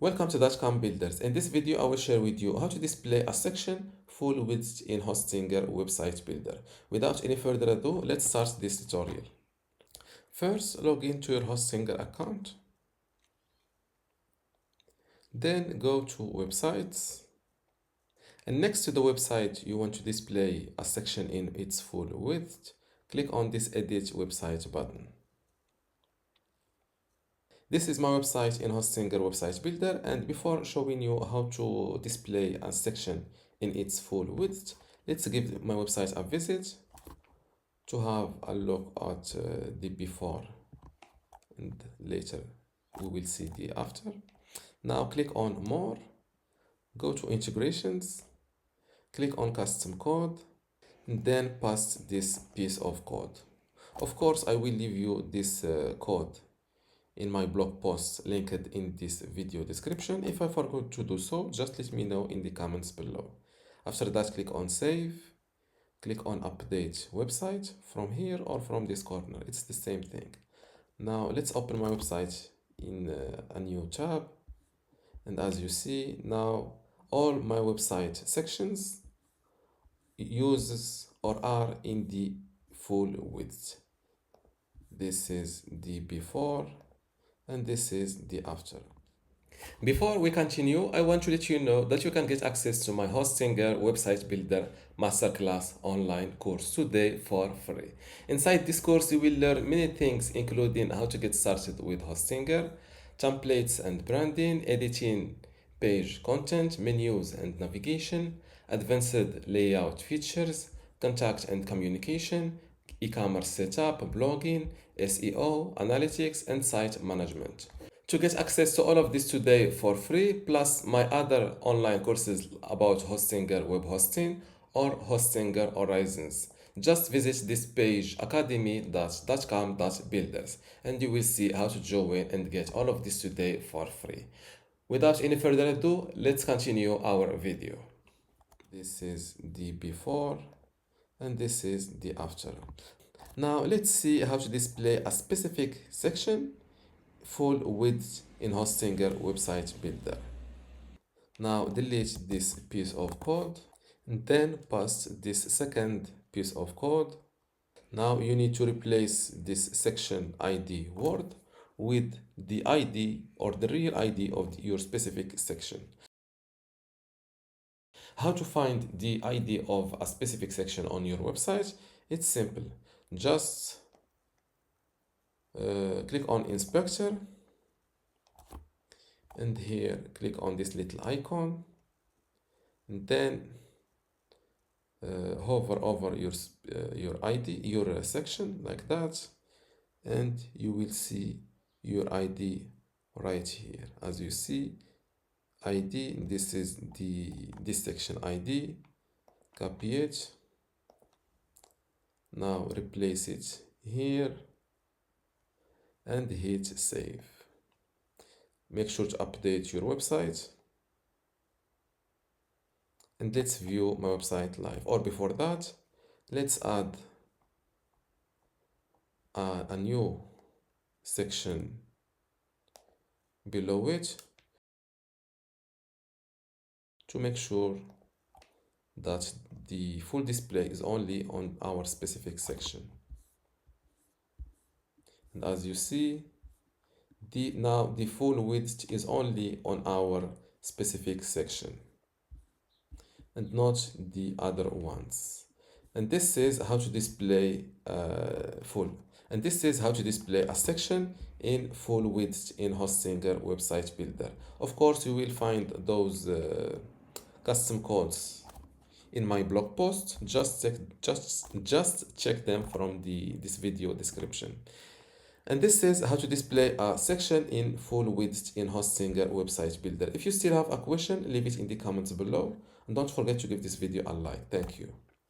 Welcome to dotcom builders. In this video, I will share with you how to display a section full width in Hostinger website builder. Without any further ado, let's start this tutorial. First, log into your Hostinger account. Then go to websites. And next to the website, you want to display a section in its full width. Click on this edit website button. This is my website in Hostinger website builder, and before showing you how to display a section in its full width, let's give my website a visit to have a look at the before, and later we will see the after. Now click on more, go to integrations, click on custom code, and then paste this piece of code. Of course, I will leave you this code in my blog post linked in this video description. If I forgot to do so, just let me know in the comments below. After that, click on save, click on update website from here or from this corner. It's the same thing. Now let's open my website in a new tab. And as you see, now all my website sections uses or are in the full width. This is the before, and this is the after. Before we continue, I want to let you know that you can get access to my Hostinger website builder masterclass online course today for free. Inside this course, you will learn many things, including how to get started with Hostinger, templates and branding, editing page content, menus and navigation, advanced layout features, contact and communication, e-commerce setup, blogging, SEO, analytics, and site management. To get access to all of this today for free, plus my other online courses about Hostinger web hosting or Hostinger Horizons, just visit this page academy.dotcom.builders and you will see how to join and get all of this today for free. Without any further ado, let's continue our video. This is the before and this is the after. Now let's see how to display a specific section full width in Hostinger website builder. Now delete this piece of code and then paste this second piece of code. Now you need to replace this section ID word with the ID or the real ID of your specific section. How to find the ID of a specific section on your website? It's simple. Just click on inspector and here click on this little icon and then hover over your ID, your section like that, and you will see your ID right here. As you see, ID, this is this section ID. Copy it. Now replace it here and hit save. Make sure to update your website and let's view my website live. Or before that, let's add a new section below it to make sure that the full display is only on our specific section. And as you see, now the full width is only on our specific section and not the other ones. And this is how to display this is how to display a section in full width in Hostinger website builder. Of course, you will find those custom codes in my blog post. Just check them from this video description. And this is how to display a section in full width in Hostinger website builder. If you still have a question, leave it in the comments below. And don't forget to give this video a like. Thank you.